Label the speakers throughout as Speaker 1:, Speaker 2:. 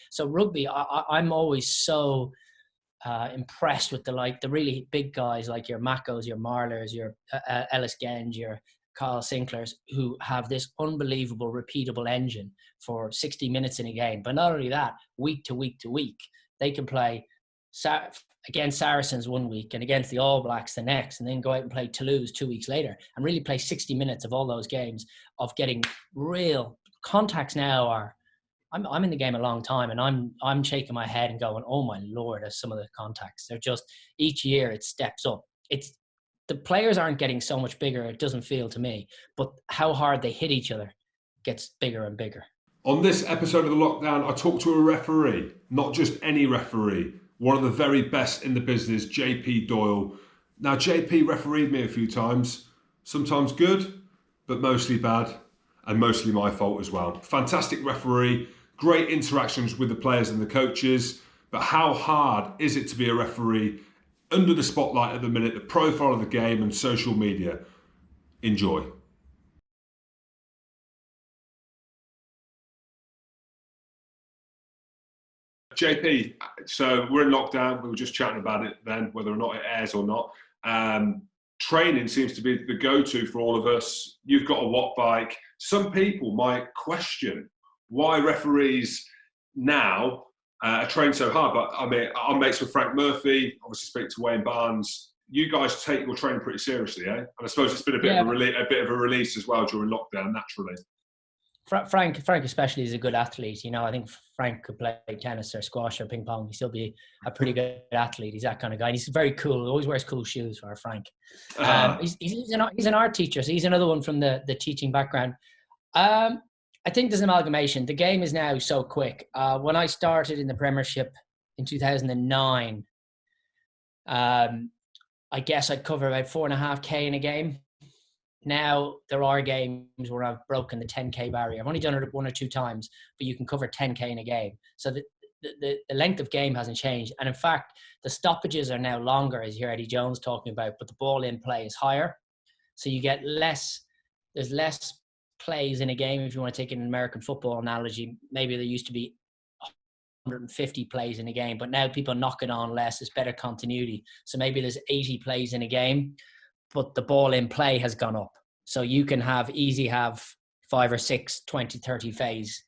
Speaker 1: So rugby, I'm always so impressed with the really big guys like your Mackos, your Marlers, your Ellis Genge, your Carl Sinklers, who have this unbelievable repeatable engine for 60 minutes in a game. But not only that, week to week to week, they can play against Saracens one week and against the All Blacks the next, and then go out and play Toulouse 2 weeks later and really play 60 minutes of all those games of getting real contacts. Now are, I'm in the game a long time, and I'm shaking my head and going, oh my Lord, at some of the contacts. They're just, each year it steps up. The players aren't getting so much bigger, it doesn't feel to me, but how hard they hit each other gets bigger and bigger.
Speaker 2: On this episode of The Lockdown, I talked to a referee, not just any referee, one of the very best in the business, JP Doyle. Now, JP refereed me a few times, sometimes good, but mostly bad, and mostly my fault as well. Fantastic referee, great interactions with the players and the coaches, but how hard is it to be a referee under the spotlight at the minute, the profile of the game and social media? Enjoy. JP, so we're in lockdown. We were just chatting about it then, whether or not it airs or not. Training seems to be the go-to for all of us. You've got a watt bike. Some people might question why referees now are trained so hard. But I mean, I'm mates with Frank Murphy, obviously speak to Wayne Barnes. You guys take your training pretty seriously, eh? And I suppose it's been a bit of a release as well during lockdown, naturally.
Speaker 1: Frank especially is a good athlete. You know, I think Frank could play tennis or squash or ping pong. He'd still be a pretty good athlete. He's that kind of guy. And he's very cool. He always wears cool shoes for Frank. He's an art teacher, so he's another one from the teaching background. I think there's an amalgamation. The game is now so quick. When I started in the Premiership in 2009, I guess I'd cover about 4.5K in a game. Now there are games where I've broken the 10K barrier. I've only done it 1 or 2 times, but you can cover 10K in a game. So the length of game hasn't changed. And in fact, the stoppages are now longer, as you hear Eddie Jones talking about, but the ball in play is higher. So you get there's less plays in a game. If you want to take an American football analogy, maybe there used to be 150 plays in a game, but now people knock it on less. It's better continuity. So maybe there's 80 plays in a game, but the ball in play has gone up. So you can have 5 or 6, 20, 30 plays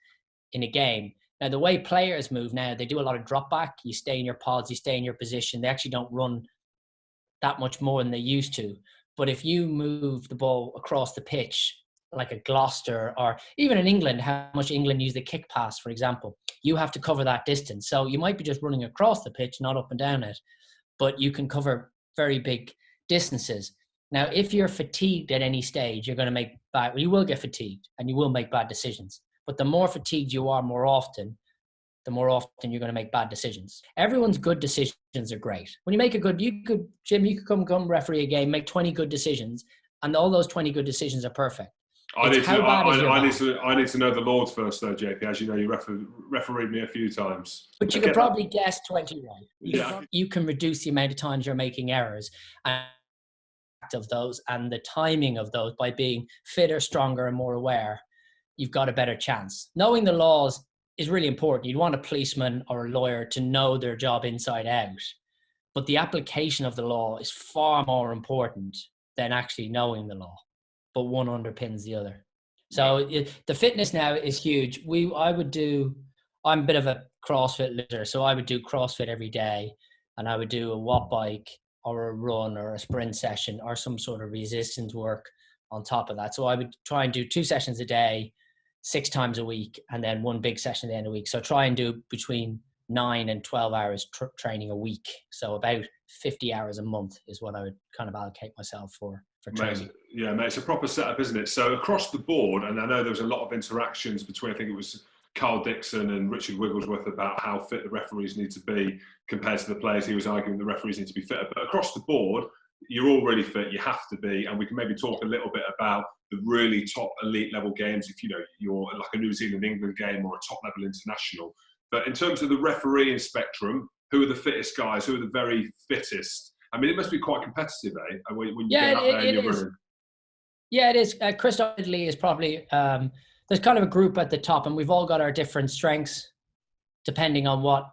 Speaker 1: in a game. Now, the way players move now, they do a lot of drop back. You stay in your pods, you stay in your position. They actually don't run that much more than they used to. But if you move the ball across the pitch, like a Gloucester, or even in England, how much England use the kick pass, for example, you have to cover that distance. So you might be just running across the pitch, not up and down it, but you can cover very big distances. Now, if you're fatigued at any stage, you will get fatigued and you will make bad decisions. But the more fatigued you are more often, the more often you're going to make bad decisions. Everyone's good decisions are great. When you make Jim, you could come referee a game, make 20 good decisions, and all those 20 good decisions are perfect.
Speaker 2: I need to know the Lords first, though, JP. As you know, you refereed me a few times.
Speaker 1: But you could probably guess 20 right. You can reduce the amount of times you're making errors of those and the timing of those by being fitter, stronger, and more aware. You've got a better chance. Knowing the laws is really important. You'd want a policeman or a lawyer to know their job inside out. But the application of the law is far more important than actually knowing the law. But one underpins the other. So the fitness now is huge. I'm a bit of a CrossFit loser, so I would do CrossFit every day, and I would do a watt bike or a run or a sprint session or some sort of resistance work on top of that. So I would try and do 2 sessions a day, 6 times a week, and then 1 big session at the end of the week. So try and do between 9 and 12 hours training a week. So about 50 hours a month is what I would kind of allocate myself for training.
Speaker 2: Mate, it's a proper setup, isn't it? So across the board, and I know there was a lot of interactions between, I think it was Carl Dixon and Richard Wigglesworth about how fit the referees need to be compared to the players. He was arguing the referees need to be fitter. But across the board, you're all really fit. You have to be. And we can maybe talk a little bit about the really top elite level games if you're like a New Zealand England game or a top level international. But in terms of the refereeing spectrum, who are the fittest guys? Who are the very fittest? I mean, it must be quite competitive, eh? When you get out there and you're running.
Speaker 1: Yeah, it is. Christoph Italy is probably... there's kind of a group at the top, and we've all got our different strengths. depending on what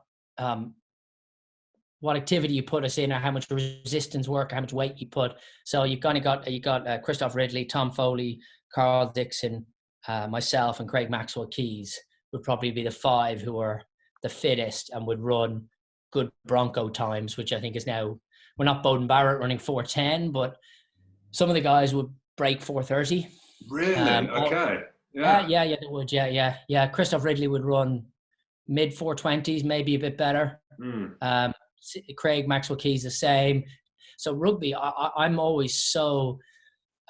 Speaker 1: activity you put us in, or how much resistance work, or how much weight you put. So you've kind of got Christoph Ridley, Tom Foley, Carl Dixon, myself, and Craig Maxwell Keys would probably be the 5 who are the fittest and would run good Bronco times, which I think is now, we're not Bowden Barrett running 4:10, but some of the guys would break 4:30.
Speaker 2: Really? Okay.
Speaker 1: Yeah, they would. Yeah. Christoph Ridley would run mid 4:20s, maybe a bit better. Craig Maxwell Keys the same. So rugby, I'm always so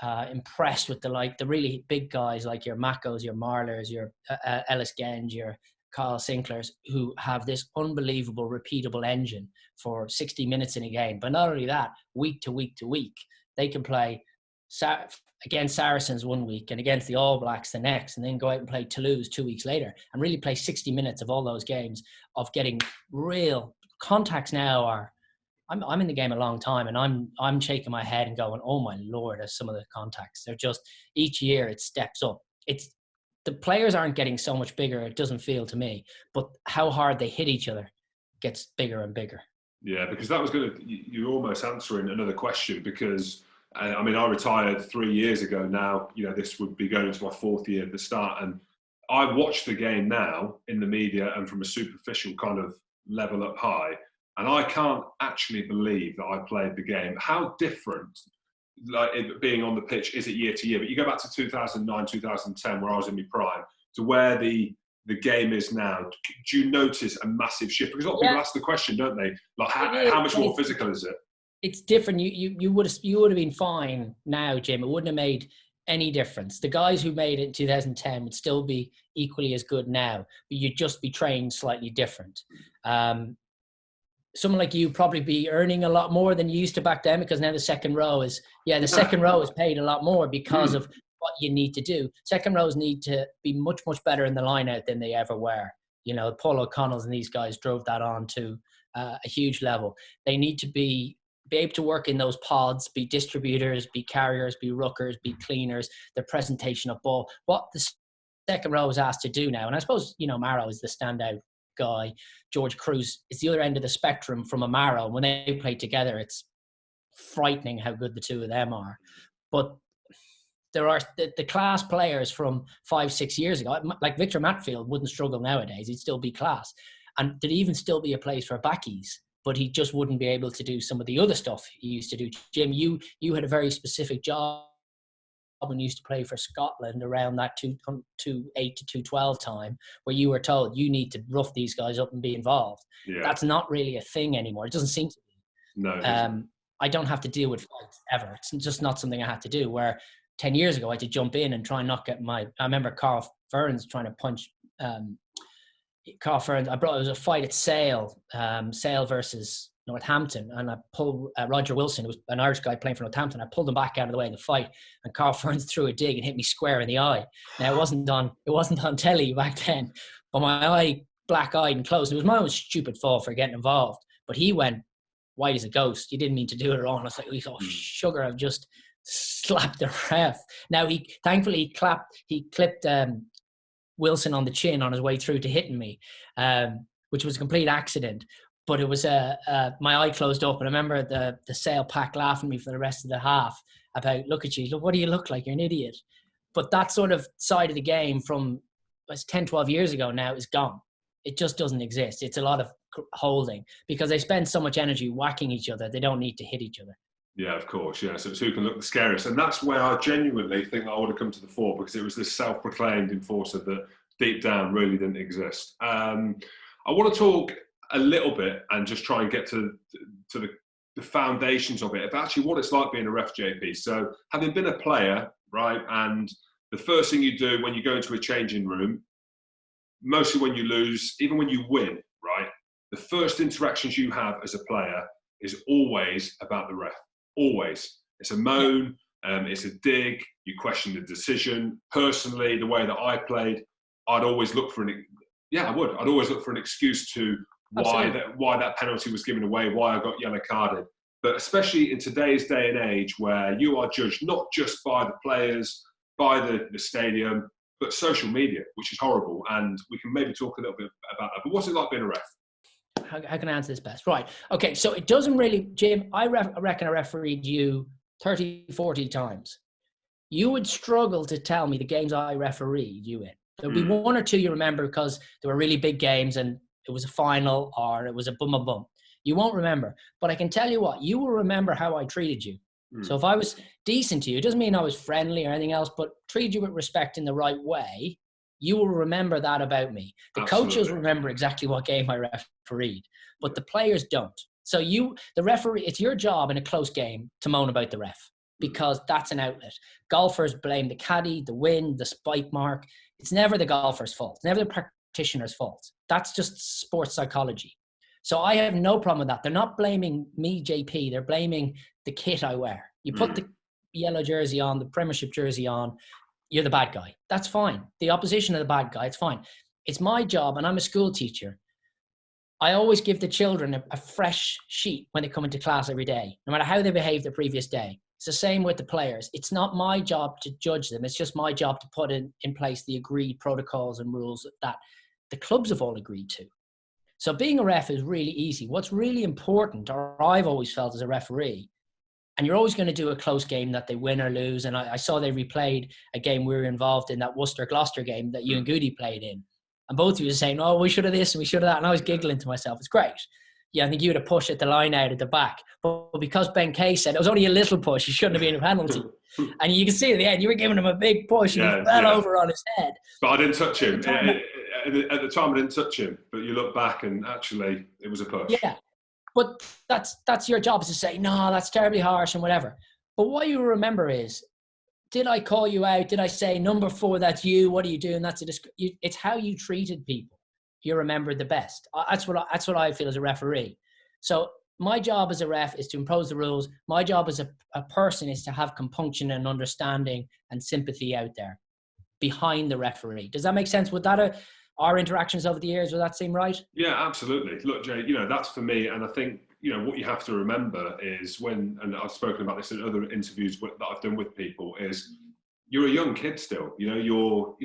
Speaker 1: impressed with the really big guys like your Mackos, your Marlers, your Ellis Genge, your Kyle Sinklers, who have this unbelievable repeatable engine for 60 minutes in a game. But not only that, week to week to week, they can play against Saracens one week and against the All Blacks the next, and then go out and play Toulouse 2 weeks later and really play 60 minutes of all those games of getting real contacts. Now I'm in the game a long time, and I'm shaking my head and going, oh my Lord, as some of the contacts, they're just, each year it steps up. It's, the players aren't getting so much bigger, it doesn't feel to me, but how hard they hit each other gets bigger and bigger.
Speaker 2: Yeah, because that was you're almost answering another question, because I mean, I retired 3 years ago now. This would be going into my 4th year at the start, and I watch the game now in the media and from a superficial kind of level up high, and I can't actually believe that I played the game. How different, like it being on the pitch, is it year to year? But you go back to 2009, 2010, where I was in my prime, to where the game is now. Do you notice a massive shift? Because a lot of people ask the question, don't they? Like, how much more physical is it?
Speaker 1: It's different. You would have been fine now, Jim. It wouldn't have made any difference. The guys who made it in 2010 would still be equally as good now, but you'd just be trained slightly different. Someone like you probably be earning a lot more than you used to back then, because now the second row is paid a lot more because of what you need to do. Second rows need to be much, much better in the line out than they ever were. Paul O'Connell's and these guys drove that on to a huge level. They need to be able to work in those pods, be distributors, be carriers, be ruckers, be cleaners, the presentation of ball, what the second row is asked to do now. And I suppose, Maro is the standout guy. George Cruz is the other end of the spectrum from Amaro. When they play together, it's frightening how good the two of them are. But there are the class players from 5-6 years ago, like Victor Matfield wouldn't struggle nowadays. He'd still be class. And there'd even still be a place for backies, but he just wouldn't be able to do some of the other stuff he used to do. Jim, you had a very specific job when you used to play for Scotland around that 208 to 212 time, where you were told you need to rough these guys up and be involved. Yeah. That's not really a thing anymore. It doesn't seem to be.
Speaker 2: No.
Speaker 1: I don't have to deal with fights ever. It's just not something I had to do. Where 10 years ago I had to jump in and try and not get I remember Carl Ferns trying to punch Carl Ferns. It was a fight at Sale versus Northampton, and I pulled Roger Wilson, who was an Irish guy playing for Northampton. I pulled him back out of the way of the fight, and Carl Ferns threw a dig and hit me square in the eye. Now it wasn't on telly back then, but my eye, black-eyed and closed. It was my own stupid fault for getting involved, but he went white as a ghost. You didn't mean to do it at all. And I was like, oh sugar, I've just slapped the ref. Now he thankfully clipped Wilson on the chin on his way through to hitting me, which was a complete accident. But it was my eye closed up, and I remember the Sale pack laughing at me for the rest of the half about, look at you, look, what do you look like? You're an idiot. But that sort of side of the game from 10, 12 years ago now is gone. It just doesn't exist. It's a lot of holding, because they spend so much energy whacking each other, they don't need to hit each other.
Speaker 2: Yeah, of course. Yeah, so it's who can look the scariest. And that's where I genuinely think I would have come to the fore, because it was this self-proclaimed enforcer that deep down really didn't exist. I want to talk a little bit and just try and get to the foundations of it, of actually what it's like being a ref, JP. So having been a player, right, and the first thing you do when you go into a changing room, mostly when you lose, even when you win, right, the first interactions you have as a player is always about the ref. Always. It's a moan, it's a dig, you question the decision. Personally, the way that I played, I'd always look for I'd always look for an excuse to why that penalty was given away, why I got yellow carded. But especially in today's day and age, where you are judged not just by the players, by the stadium, but social media, which is horrible. And we can maybe talk a little bit about that. But what's it like being a ref?
Speaker 1: How can I answer this best? Right. Okay. So it doesn't really, Jim, I reckon I refereed you 30, 40 times. You would struggle to tell me the games I refereed you in. There'll be one or two you remember because they were really big games and it was a final or it was a bum, bum, bum. You won't remember. But I can tell you what, you will remember how I treated you. So if I was decent to you, it doesn't mean I was friendly or anything else, but treated you with respect in the right way, you will remember that about me. The coaches remember exactly what game I refereed, but the players don't. So the referee, it's your job in a close game to moan about the ref because that's an outlet. Golfers blame the caddy, the wind, the spike mark. It's never the golfer's fault. It's never the practitioner's fault. That's just sports psychology. So I have no problem with that. They're not blaming me, JP. They're blaming the kit I wear. You put the yellow jersey on, the Premiership jersey on, you're the bad guy. That's fine. The opposition are the bad guy. It's fine. It's my job, and I'm a school teacher. I always give the children a fresh sheet when they come into class every day, no matter how they behave the previous day. It's the same with the players. It's not my job to judge them. It's just my job to put in place the agreed protocols and rules that the clubs have all agreed to. So being a ref is really easy. What's really important, or I've always felt as a referee, and you're always going to do a close game that they win or lose. And I saw they replayed a game we were involved in, that Worcester-Gloucester game that you and Goody played in. And both of you were saying, oh, we should have this and we should have that. And I was giggling to myself. It's great. Yeah, I think you had a push at the line out at the back. But because Ben Kay said it was only a little push, he shouldn't have been a penalty. And you can see at the end, you were giving him a big push and he fell over on his head.
Speaker 2: But I didn't touch him. At the time, I didn't touch him. But you look back and actually, it was a push.
Speaker 1: Yeah. But that's your job, is to say, no, that's terribly harsh and whatever. But what you remember is, did I call you out? Did I say, number 4, that's you? What are you doing? It's how you treated people. You remember the best. That's what I feel as a referee. So my job as a ref is to impose the rules. My job as a person is to have compunction and understanding and sympathy out there behind the referee. Does that make sense? Would that our interactions over the years, would that seem right?
Speaker 2: Yeah, absolutely. Look, Jay, that's for me. And I think, what you have to remember is and I've spoken about this in other interviews that I've done with people, is you're a young kid still. You're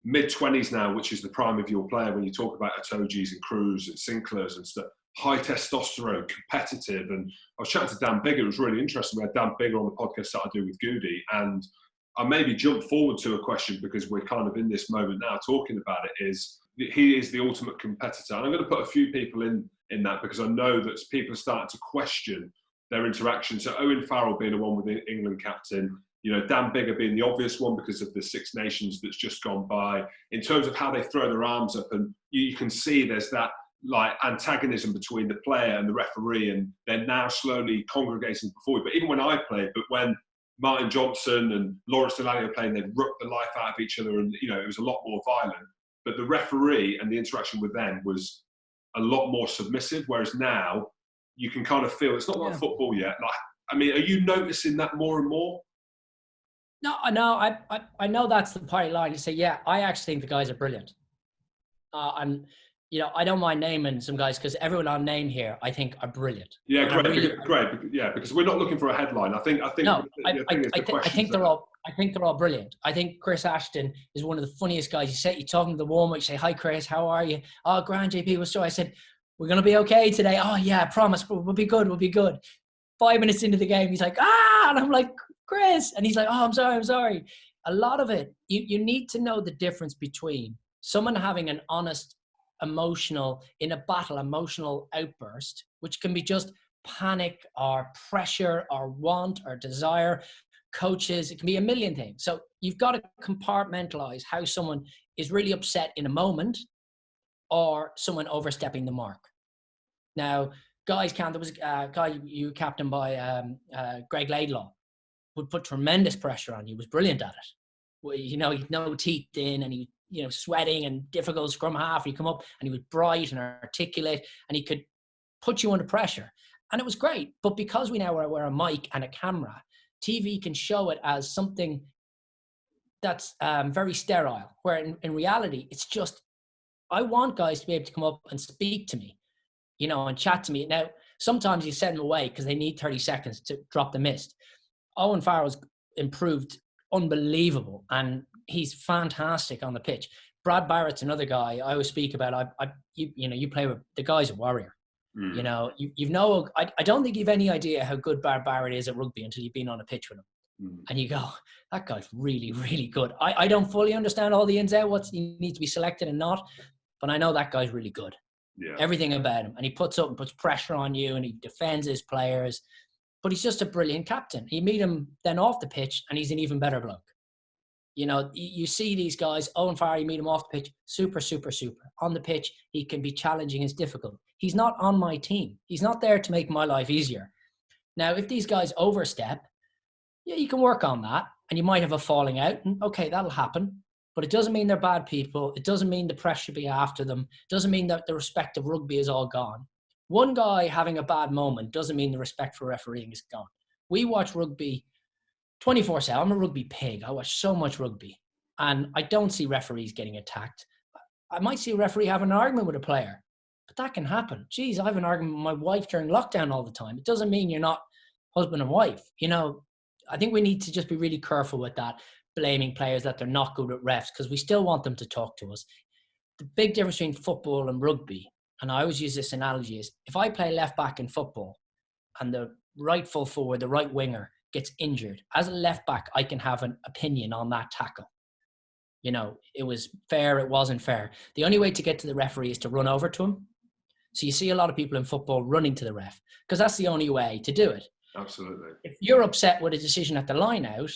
Speaker 2: mid-20s now, which is the prime of your player when you talk about Atogis and Cruz and Sinclairs and stuff. High testosterone, competitive. And I was chatting to Dan Bigger. It was really interesting. We had Dan Bigger on the podcast that I do with Goody. And I maybe jump forward to a question because we're kind of in this moment now talking about it, is he is the ultimate competitor. And I'm going to put a few people in that because I know that people are starting to question their interaction. So Owen Farrell being the one with the England captain, Dan Bigger being the obvious one because of the Six Nations that's just gone by, in terms of how they throw their arms up. And you can see there's that like antagonism between the player and the referee, and they're now slowly congregating before you. But even when I played, but when Martin Johnson and Lawrence Delaney were playing, they'd rip the life out of each other, and it was a lot more violent. But the referee and the interaction with them was a lot more submissive, whereas now you can kind of feel it's not like football yet. Are you noticing that more and more?
Speaker 1: No, I know that's the party line. You say, yeah, I actually think the guys are brilliant. And I don't mind naming some guys because everyone I'll name here, I think, are brilliant. Yeah,
Speaker 2: great. Yeah, because we're not looking for a headline. I think
Speaker 1: they're all brilliant. I think Chris Ashton is one of the funniest guys. You talk to the warm-up, you say, hi, Chris, how are you? Oh, grand, JP, what's up? I said, we're going to be okay today. Oh, yeah, I promise. We'll be good. 5 minutes into the game, he's like, and I'm like, Chris. And he's like, oh, I'm sorry. A lot of it, you need to know the difference between someone having an honest, emotional outburst, which can be just panic or pressure or want or desire. Coaches, it can be a million things. So you've got to compartmentalize how someone is really upset in a moment or someone overstepping the mark. Now, guys there was a guy you captained by Greg Laidlaw, would put tremendous pressure on you, was brilliant at it. He'd no teeth in, and he sweating and difficult scrum half. He'd come up and he was bright and articulate, and he could put you under pressure. And it was great. But because we now wear a mic and a camera, TV can show it as something that's very sterile, where in reality, it's just, I want guys to be able to come up and speak to me, and chat to me. Now, sometimes you send them away because they need 30 seconds to drop the mist. Owen Farrell's improved unbelievable, and he's fantastic on the pitch. Brad Barrett's another guy I always speak about. You play with the guy's a warrior. You know, I don't think you've any idea how good Brad Barrett is at rugby until you've been on a pitch with him. And you go, that guy's really, really good. I don't fully understand all the ins and outs. He needs to be selected and not, but I know that guy's really good.
Speaker 2: Yeah.
Speaker 1: Everything about him. And he puts pressure on you and he defends his players. But he's just a brilliant captain. You meet him then off the pitch and he's an even better bloke. You know, you see these guys, Owen Farrell, you meet him off the pitch, super, super, super. On the pitch, he can be challenging, it's difficult. He's not on my team. He's not there to make my life easier. Now, if these guys overstep, yeah, you can work on that and you might have a falling out. And okay, that'll happen. But it doesn't mean they're bad people. It doesn't mean the press should be after them. It doesn't mean that the respect of rugby is all gone. One guy having a bad moment doesn't mean the respect for refereeing is gone. We watch rugby 24/7. I'm a rugby pig. I watch so much rugby. And I don't see referees getting attacked. I might see a referee having an argument with a player. But that can happen. Geez, I have an argument with my wife during lockdown all the time. It doesn't mean you're not husband and wife. You know, I think we need to just be really careful with that, blaming players that they're not good at refs, because we still want them to talk to us. The big difference between football and rugby, and I always use this analogy, is if I play left back in football and the right full forward, the right winger gets injured, as a left back, I can have an opinion on that tackle. You know, it was fair, it wasn't fair. The only way to get to the referee is to run over to him. So you see a lot of people in football running to the ref because that's the only way to do it.
Speaker 2: Absolutely.
Speaker 1: If you're upset with a decision at the line out,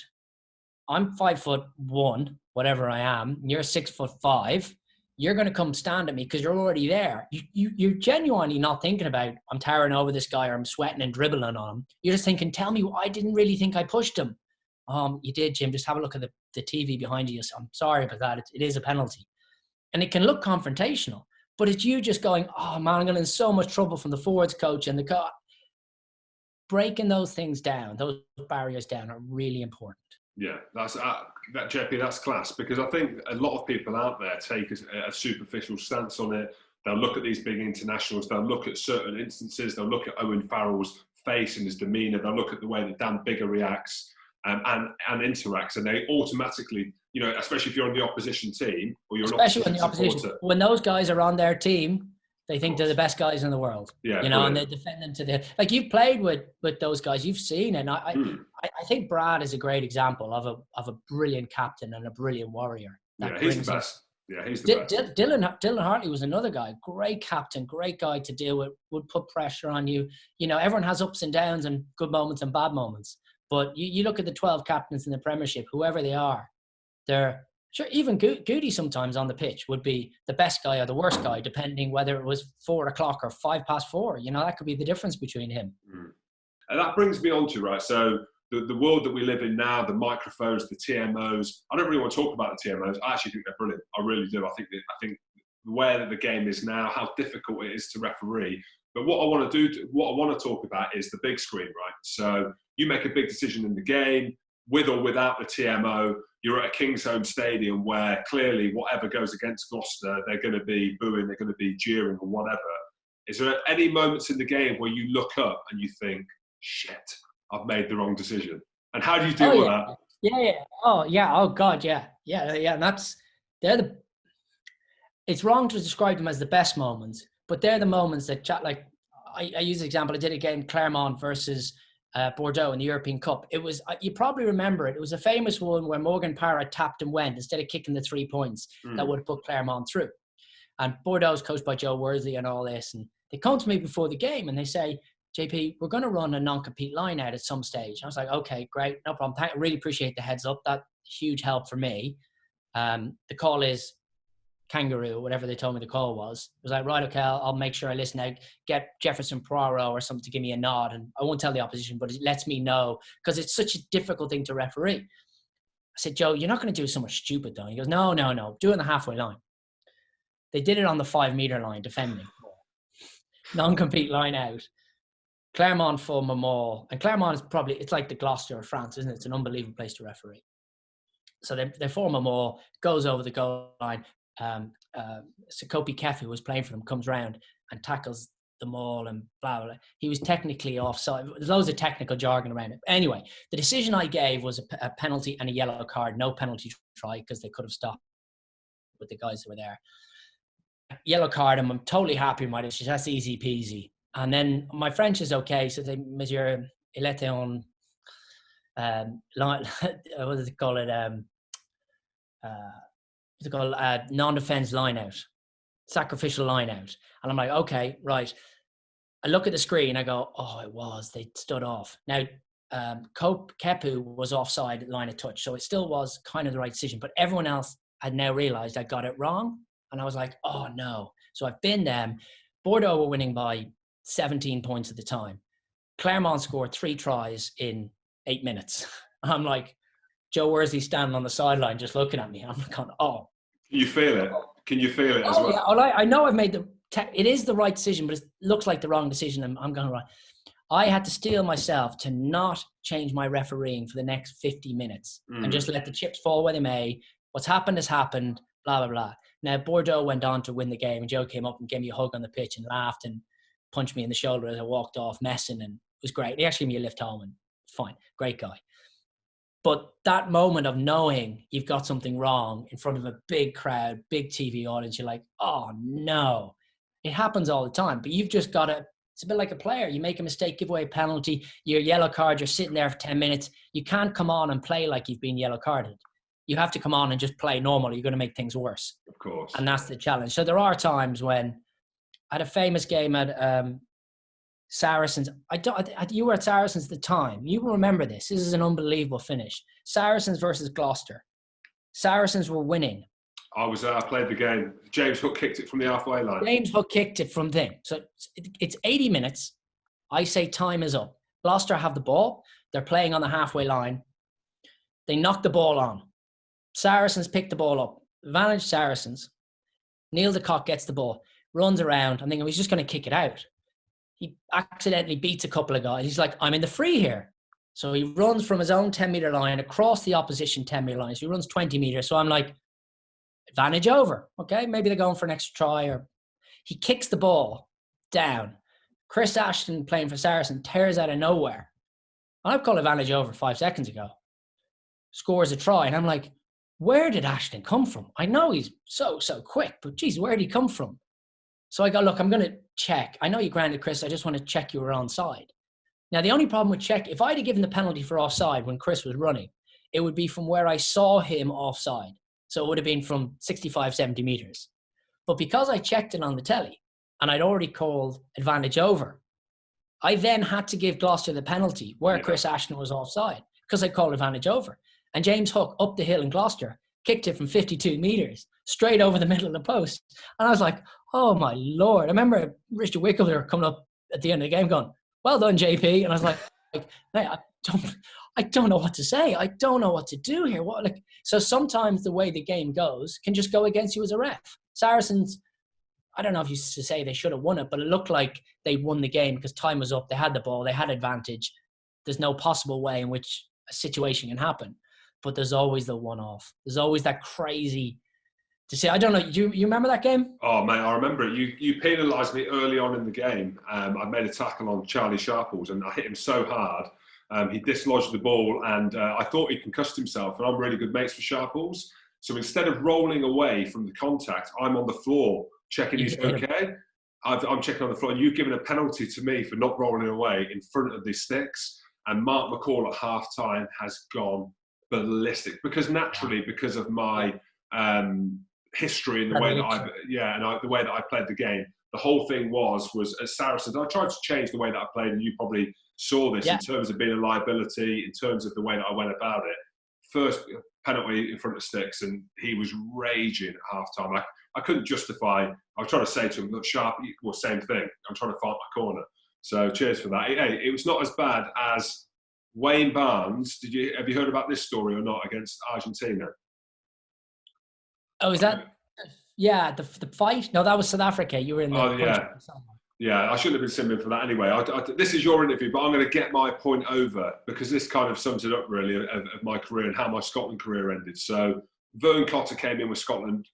Speaker 1: I'm 5'1", whatever I am, and you're 6'5", you're going to come stand at me because you're already there. You're genuinely not thinking about, I'm towering over this guy or I'm sweating and dribbling on him. You're just thinking, tell me, I didn't really think I pushed him. You did, Jim. Just have a look at the TV behind you. I'm sorry about that. It is a penalty. And it can look confrontational, but it's you just going, oh man, I'm going in so much trouble from the forwards coach and the coach. Breaking those things down, those barriers down are really important.
Speaker 2: Yeah, that's that JP. That's class, because I think a lot of people out there take a superficial stance on it. They'll look at these big internationals. They'll look at certain instances. They'll look at Owen Farrell's face and his demeanour. They'll look at the way that Dan Biggar reacts and interacts, and they automatically, you know, especially if you're on the opposition team or you're
Speaker 1: especially when the opposition supporter, when those guys are on their team. They think they're the best guys in the world,
Speaker 2: yeah,
Speaker 1: you know, brilliant. And they defend them to the, like you've played with those guys, you've seen, and I think Brad is a great example of a brilliant captain and a brilliant warrior.
Speaker 2: Yeah, he's the best. Yeah, he's the best.
Speaker 1: Dylan Hartley was another guy, great captain, great guy to deal with, would put pressure on you. You know, everyone has ups and downs and good moments and bad moments, but you look at the 12 captains in the Premiership, whoever they are, they're, sure, even Goody sometimes on the pitch would be the best guy or the worst guy, depending whether it was 4 o'clock or 4:05. You know, that could be the difference between him.
Speaker 2: And that brings me on to, right, so the world that we live in now, the microphones, the TMOs, I don't really want to talk about the TMOs. I actually think they're brilliant. I really do. I think where the game is now, how difficult it is to referee. But what I want to talk about is the big screen, right? So you make a big decision in the game, with or without the TMO, you're at a Kingsholm Stadium where clearly whatever goes against Gloucester, they're going to be booing, they're going to be jeering or whatever. Is there any moments in the game where you look up and you think, shit, I've made the wrong decision? And how do you deal with that?
Speaker 1: Yeah. Oh, yeah. Oh, God, yeah. And it's wrong to describe them as the best moments, but they're the moments that, like, I use the example, I did a game, Clermont versus Bordeaux in the European Cup. It was, you probably remember it. It was a famous one where Morgan Parra tapped and went instead of kicking the 3 points that would have put Clermont through. And Bordeaux's coached by Joe Worsley and all this. And they come to me before the game and they say, JP, we're going to run a non-compete line out at some stage. And I was like, okay, great, no problem. I really appreciate the heads up. That's huge help for me. The call is Kangaroo, whatever they told me the call was. I was like, right, okay, I'll make sure I listen out, get Jefferson Poirot or something to give me a nod. And I won't tell the opposition, but it lets me know, because it's such a difficult thing to referee. I said, Joe, you're not going to do so much stupid though. He goes, no, do it on the halfway line. They did it on the 5 meter line, defending. Non-compete line out. Clermont form a maul. And Clermont is probably, it's like the Gloucester of France, isn't it? It's an unbelievable place to referee. So they form a maul, goes over the goal line. Sakopi Kefi, who was playing for them, comes round and tackles them all and blah, blah, blah. He was technically offside. There's loads of technical jargon around it. Anyway, the decision I gave was a penalty and a yellow card, no penalty try, because they could have stopped with the guys that were there. Yellow card, and I'm totally happy with my decision. That's easy peasy. And then my French is okay. So they, Monsieur, il était on, what does it call it? What's it called? Non-defense line out, sacrificial line out. And I'm like, okay, right. I look at the screen. I go, oh, it was. They stood off. Now, Kepu was offside at line of touch. So it still was kind of the right decision. But everyone else had now realized I got it wrong. And I was like, oh, no. So I've been them. Bordeaux were winning by 17 points at the time. Clermont scored 3 tries in 8 minutes. I'm like, Joe Worsley standing on the sideline just looking at me. I'm going, oh.
Speaker 2: Can you feel it? Can you feel it as well?
Speaker 1: Yeah, I know I've made it is the right decision, but it looks like the wrong decision. I'm going right. I had to steel myself to not change my refereeing for the next 50 minutes and just let the chips fall where they may. What's happened has happened, blah, blah, blah. Now, Bordeaux went on to win the game, and Joe came up and gave me a hug on the pitch and laughed and punched me in the shoulder as I walked off messing, and it was great. He actually gave me a lift home, and fine, great guy. But that moment of knowing you've got something wrong in front of a big crowd, big TV audience, you're like, oh, no. It happens all the time, but you've just got to, it's a bit like a player. You make a mistake, give away a penalty, your yellow card, you're sitting there for 10 minutes. You can't come on and play like you've been yellow carded. You have to come on and just play normal. You're going to make things worse.
Speaker 2: Of course. And
Speaker 1: that's the challenge. So there are times when I had a famous game at Saracens. You were at Saracens at the time. You will remember this. This is an unbelievable finish. Saracens versus Gloucester. Saracens were winning.
Speaker 2: I played the game. James Hook kicked it from the halfway line.
Speaker 1: James Hook kicked it from thing. So it's 80 minutes. I say time is up. Gloucester have the ball. They're playing on the halfway line. They knock the ball on. Saracens pick the ball up. Advantage Saracens. Neil de Kock gets the ball. Runs around. I'm thinking he's just going to kick it out. He accidentally beats a couple of guys. He's like, I'm in the free here. So he runs from his own 10-meter line across the opposition 10-meter line. So he runs 20 meters. So I'm like, advantage over. Okay, maybe they're going for an extra try. Or he kicks the ball down. Chris Ashton, playing for Saracen, tears out of nowhere. And I've called advantage over 5 seconds ago. Scores a try. And I'm like, where did Ashton come from? I know he's so quick, but geez, where did he come from? So I go, look, I'm going to check. I know you granted, Chris. I just want to check you were onside. Now, the only problem with check, if I'd have given the penalty for offside when Chris was running, it would be from where I saw him offside. So it would have been from 65, 70 meters. But because I checked it on the telly and I'd already called advantage over, I then had to give Gloucester the penalty where Chris Ashton was offside because I called advantage over. And James Hook up the hill in Gloucester kicked it from 52 meters straight over the middle of the post. And I was like, oh my Lord. I remember Richard Wickley coming up at the end of the game going, well done, JP. And I was like hey, I don't know what to say. I don't know what to do here. So sometimes the way the game goes can just go against you as a ref. Saracens, I don't know if you should say they should have won it, but it looked like they won the game because time was up. They had the ball. They had advantage. There's no possible way in which a situation can happen. But there's always the one-off. There's always that crazy to say. I don't know. You remember that game?
Speaker 2: Oh, mate, I remember it. You penalised me early on in the game. I made a tackle on Charlie Sharples and I hit him so hard. He dislodged the ball and I thought he concussed himself. And I'm really good mates with Sharples. So instead of rolling away from the contact, I'm on the floor checking he's okay. I'm checking on the floor. And you've given a penalty to me for not rolling away in front of the sticks. And Mark McCall at half-time has gone ballistic because of my history and the way that the way that I played the game. The whole thing was at Saracens. I tried to change the way that I played, and you probably saw this in terms of being a liability, in terms of the way that I went about it. First penalty in front of sticks, and he was raging at half time. I couldn't justify. I was trying to say to him, "Look, Sharp, well, same thing. I'm trying to find my corner." So cheers for that. Hey, it was not as bad as Wayne Barnes. Have you heard about this story or not against Argentina?
Speaker 1: Oh, is that? Yeah, the fight. No, that was South Africa. You were in the.
Speaker 2: Oh yeah. Yeah, I shouldn't have been simming for that anyway. This is your interview, but I'm going to get my point over because this kind of sums it up really of my career and how my Scotland career ended. So Vern Cotter came in with Scotland,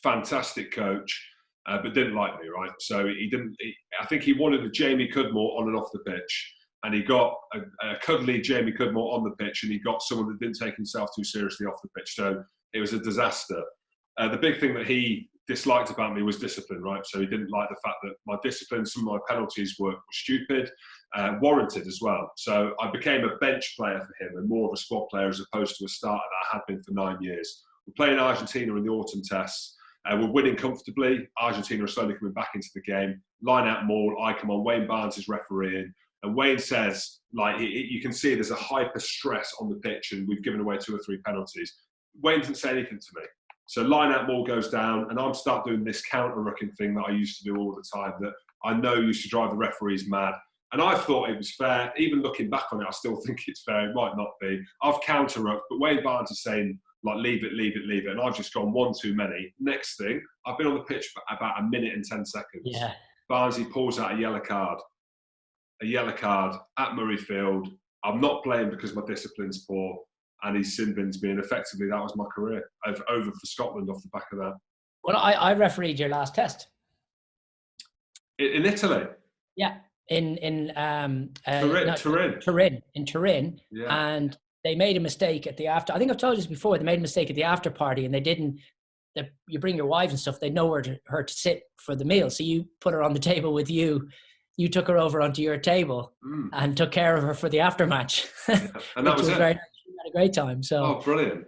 Speaker 2: fantastic coach. but didn't like me, right? So he didn't. I think he wanted a Jamie Cudmore on and off the pitch, and he got a cuddly Jamie Cudmore on the pitch, and he got someone that didn't take himself too seriously off the pitch. So it was a disaster. The big thing that he disliked about me was discipline, right? So he didn't like the fact that my discipline, some of my penalties were stupid, warranted as well. So I became a bench player for him and more of a squad player as opposed to a starter that I had been for 9 years. We're playing Argentina in the autumn tests. We're winning comfortably. Argentina are slowly coming back into the game. Line out maul, I come on. Wayne Barnes is refereeing. And Wayne says, like, you can see there's a hyper stress on the pitch and we've given away 2 or 3 penalties. Wayne didn't say anything to me. So line out maul goes down and I'm start doing this counter-rucking thing that I used to do all the time that I know used to drive the referees mad. And I thought it was fair. Even looking back on it, I still think it's fair. It might not be. I've counter-rucked, but Wayne Barnes is saying, like, leave it, leave it, leave it. And I've just gone one too many. Next thing, I've been on the pitch for about 1 minute and 10 seconds.
Speaker 1: Yeah.
Speaker 2: Barnesy pulls out a yellow card at Murrayfield. I'm not playing because my discipline's poor. And he sin bins me, and effectively that was my career. Over for Scotland off the back of that.
Speaker 1: Well, I refereed your last test.
Speaker 2: In Italy?
Speaker 1: Yeah. In Turin.
Speaker 2: Yeah.
Speaker 1: And they made a mistake at the after. I think I've told you this before. They made a mistake at the after party, and they didn't. You bring your wife and stuff. They know her to sit for the meal, so you put her on the table with you. You took her over onto your table and took care of her for the aftermatch.
Speaker 2: Yeah. And that was it.
Speaker 1: Very nice. We had a great time. So.
Speaker 2: Oh, brilliant!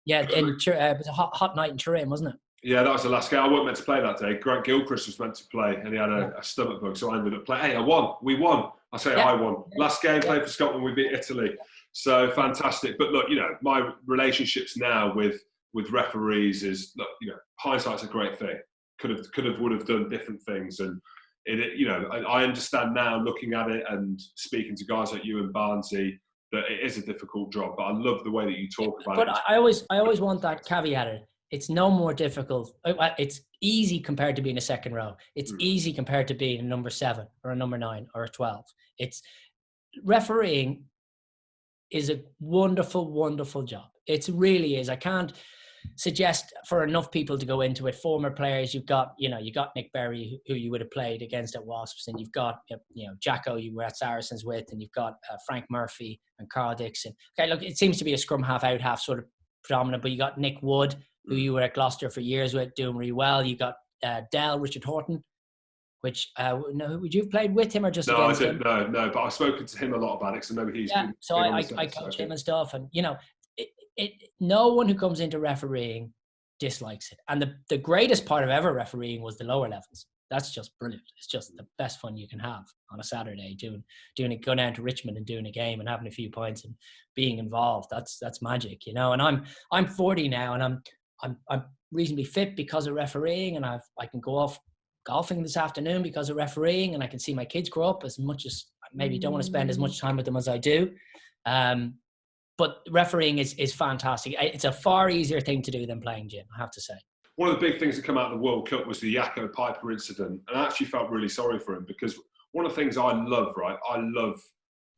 Speaker 1: Yeah. It was a hot night in Turin, wasn't it?
Speaker 2: Yeah, that was the last game. I wasn't meant to play that day. Grant Gilchrist was meant to play, and he had a stomach bug, so I ended up playing. Hey, I won. We won. I won. Last game, played for Scotland. We beat Italy. So fantastic. But look, my relationships now with referees is, look, hindsight's a great thing. Would have done different things, and I understand now, looking at it and speaking to guys like you and Barnesy, that it is a difficult job. But I love the way that you talk about it.
Speaker 1: But I always want that caveated. It's no more difficult. It's easy compared to being a second row. It's easy compared to being a number 7 or a number 9 or a 12. It's refereeing is a wonderful, wonderful job. It really is. I can't suggest for enough people to go into it. Former players, you got Nick Berry, who you would have played against at Wasps, and you've got Jacko, you were at Saracens with, and you've got Frank Murphy and Carl Dixon. Okay, look, it seems to be a scrum half out half sort of predominant, but you got Nick Wood, who you were at Gloucester for years with, doing really well. You got Richard Horton, which would you have played with him or just against him?
Speaker 2: No, but I've spoken to him a lot about it, so maybe he's been
Speaker 1: so I coach him and stuff, and no one who comes into refereeing dislikes it. And the greatest part of ever refereeing was the lower levels. That's just brilliant. It's just the best fun you can have on a Saturday, going down to Richmond and doing a game and having a few points and being involved. That's magic, And I'm 40 now, and I'm reasonably fit because of refereeing, and I can go off golfing this afternoon because of refereeing, and I can see my kids grow up as much as maybe don't want to spend as much time with them as I do. But refereeing is fantastic. It's a far easier thing to do than playing gym, I have to say.
Speaker 2: One of the big things that came out of the World Cup was the Yakama Piper incident. And I actually felt really sorry for him, because one of the things I love, right? I love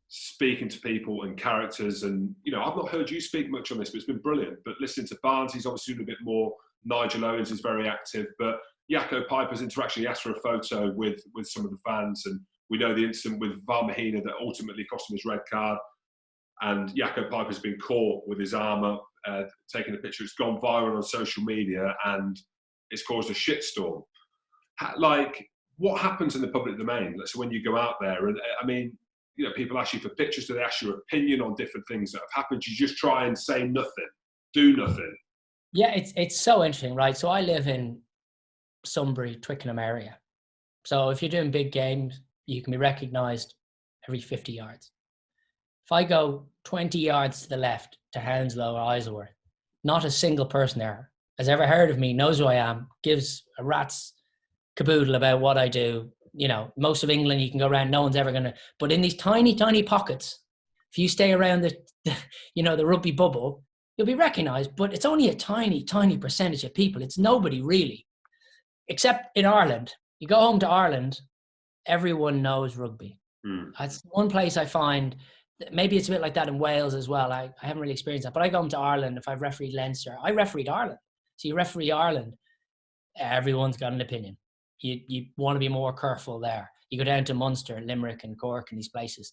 Speaker 2: speaking to people and characters. And, I've not heard you speak much on this, but it's been brilliant. But listening to Barnes, he's obviously doing a bit more. Nigel Owens is very active. But Yakama Piper's interaction, he asked for a photo with some of the fans. And we know the incident with Valmahina that ultimately cost him his red card. And Yakama Piper's been caught with his arm up, taking a picture. It's gone viral on social media and it's caused a shitstorm. What happens in the public domain? So when you go out there, and people ask you for pictures, do they ask your opinion on different things that have happened? You just try and say nothing, do nothing.
Speaker 1: Yeah, it's so interesting, right? So I live in Sunbury, Twickenham area. So if you're doing big games, you can be recognised every 50 yards. If I go 20 yards to the left to Hounslow or Isleworth, not a single person there has ever heard of me, knows who I am, gives a rat's caboodle about what I do. Most of England, you can go around, no one's ever going to. But in these tiny, tiny pockets, if you stay around the rugby bubble, you'll be recognised. But it's only a tiny, tiny percentage of people. It's nobody really, except in Ireland. You go home to Ireland, everyone knows rugby. That's one place I find. Maybe it's a bit like that in Wales as well. I haven't really experienced that. But I go home to Ireland, if I've refereed Leinster, I refereed Ireland. So you referee Ireland, everyone's got an opinion. you want to be more careful there. You go down to Munster, Limerick and Cork and these places.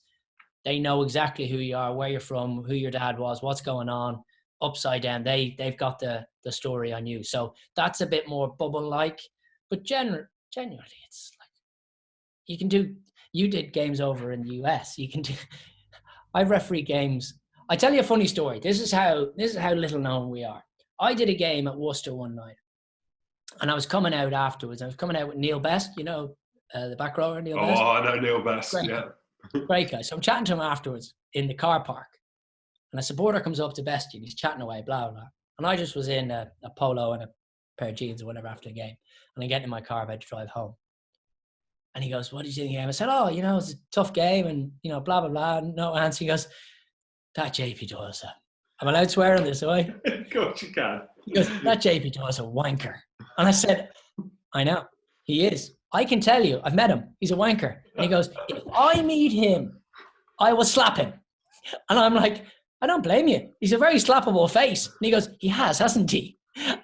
Speaker 1: They know exactly who you are, where you're from, who your dad was, what's going on, upside down. They've got the story on you. So that's a bit more bubble-like. But genuinely, it's like you did games over in the US. You can do. I've refereed games. I tell you a funny story. This is how little known we are. I did a game at Worcester one night, and I was coming out afterwards. I was coming out with Neil Best, the back rower, Neil Best.
Speaker 2: Oh, I know Neil Best.
Speaker 1: Great guy. So I'm chatting to him afterwards in the car park, and a supporter comes up to Bestie and he's chatting away, blah, blah. And I just was in a polo and a pair of jeans or whatever after the game. And I get in my car about to drive home. And he goes, what did you think of the game? I said, oh, it's a tough game and, blah, blah, blah. No answer. He goes, that JP Doyle, sir. I'm allowed to swear on this, right?
Speaker 2: Of course you can.
Speaker 1: He goes, that JP Doyle's a wanker. And I said, I know. He is. I can tell you, I've met him. He's a wanker. And he goes, if I meet him, I will slap him. And I'm like, I don't blame you. He's a very slappable face. And he goes, he has, hasn't he?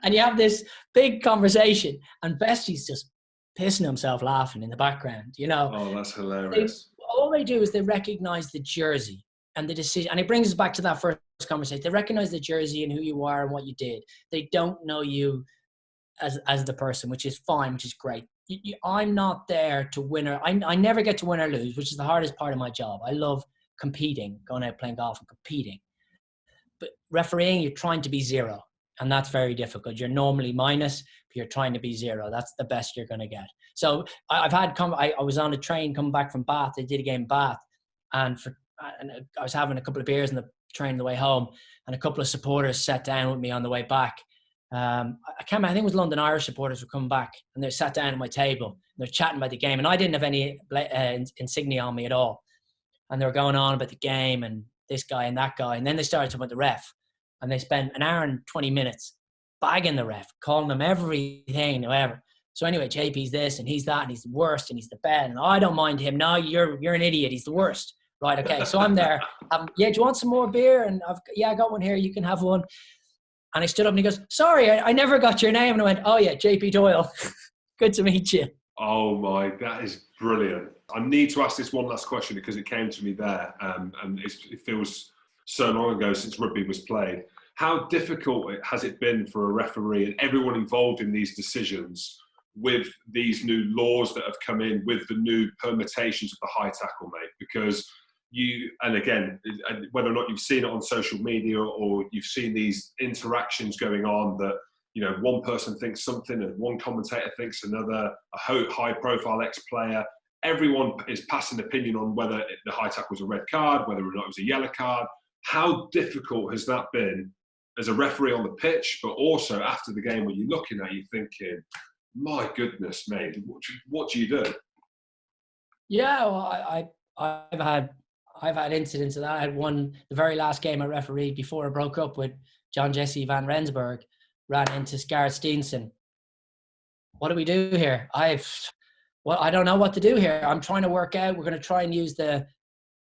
Speaker 1: And you have this big conversation. And Bestie's just pissing himself laughing in the background,
Speaker 2: Oh, that's hilarious.
Speaker 1: All they do is they recognize the jersey and the decision. And it brings us back to that first conversation. They recognize the jersey and who you are and what you did. They don't know you as the person, which is fine, which is great. I'm not there to win or I never get to win or lose, which is the hardest part of my job. I love competing, going out playing golf and competing. But refereeing, you're trying to be zero. And that's very difficult. You're normally minus, but you're trying to be zero. That's the best you're going to get. So I was on a train coming back from Bath. I did a game in Bath. And I was having a couple of beers on the train on the way home. And a couple of supporters sat down with me on the way back. I can't remember, I think it was London Irish supporters were coming back. And they sat down at my table. And they're chatting about the game. And I didn't have any insignia on me at all. And they were going on about the game and this guy and that guy. And then they started talking about the ref. And they spent an hour and 20 minutes bagging the ref, calling him everything, whatever. So anyway, JP's this and he's that and he's the worst and he's the best. And I don't mind him. No, you're an idiot. He's the worst. Right, okay. So I'm there. Yeah, do you want some more beer? And I got one here. You can have one. And I stood up and he goes, sorry, I never got your name. And I went, oh yeah, JP Doyle. Good to meet you.
Speaker 2: Oh my, that is brilliant. I need to ask this one last question because it came to me there. And it feels so long ago since rugby was played. How difficult has it been for a referee and everyone involved in these decisions with these new laws that have come in, with the new permutations of the high tackle, mate? Because and again, whether or not you've seen it on social media or you've seen these interactions going on that, one person thinks something and one commentator thinks another, a high-profile ex-player, everyone is passing opinion on whether the high tackle was a red card, whether or not it was a yellow card. How difficult has that been as a referee on the pitch, but also after the game when you're looking at it, you're thinking, my goodness, mate, what do you do?
Speaker 1: Yeah, well, I've had incidents of that. I had the very last game I refereed before I broke up with John Jesse van Rensburg, ran into Gareth Steenson. What do we do here? I don't know what to do here. I'm trying to work out. We're going to try and use the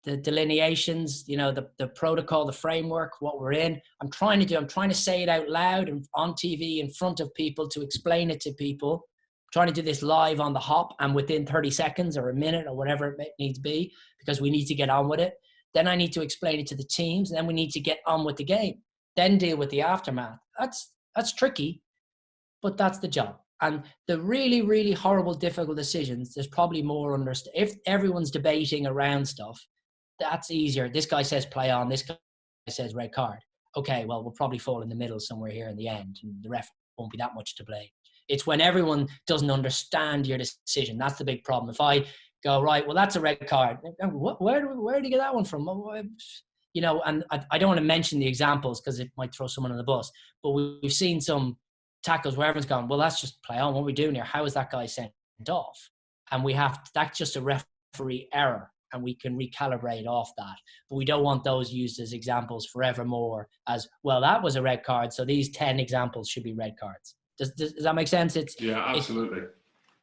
Speaker 1: delineations, the protocol, the framework, what we're in. I'm trying to say it out loud and on TV in front of people to explain it to people. I'm trying to do this live on the hop and within 30 seconds or a minute or whatever it needs to be, because we need to get on with it. Then I need to explain it to the teams. And then we need to get on with the game, then deal with the aftermath. That's tricky, but that's the job. And the really, really horrible, difficult decisions, there's probably more if everyone's debating around stuff, that's easier. This guy says play on, this guy says red card. Okay, well, we'll probably fall in the middle somewhere here in the end, and the ref won't be that much to blame. It's when everyone doesn't understand your decision. That's the big problem. If I go, right, well, that's a red card. Where did you get that one from? And I don't want to mention the examples because it might throw someone on the bus, but we've seen some tackles where everyone's gone, well, that's just play on. What are we doing here? How is that guy sent off? And that's just a referee error. And we can recalibrate off that. But we don't want those used as examples forevermore as, well, that was a red card, so these 10 examples should be red cards. Does that make sense?
Speaker 2: Yeah, absolutely.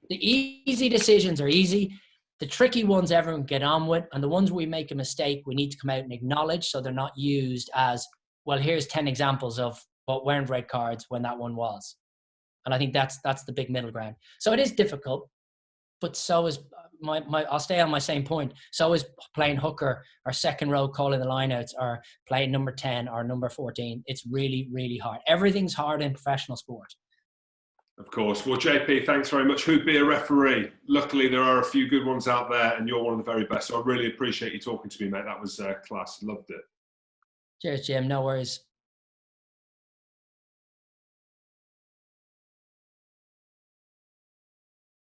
Speaker 1: The easy decisions are easy. The tricky ones everyone get on with, and the ones we make a mistake, we need to come out and acknowledge so they're not used as, well, here's 10 examples of what weren't red cards when that one was. And I think that's the big middle ground. So it is difficult. but so is I'll stay on my same point. So is playing hooker or second row, calling the lineouts, or playing number 10 or number 14. It's really, really hard. Everything's hard in professional sport.
Speaker 2: Of course. Well, JP, thanks very much. Who'd be a referee? Luckily, there are a few good ones out there, and you're one of the very best. So I really appreciate you talking to me, mate. That was class. Loved it.
Speaker 1: Cheers, Jim. No worries.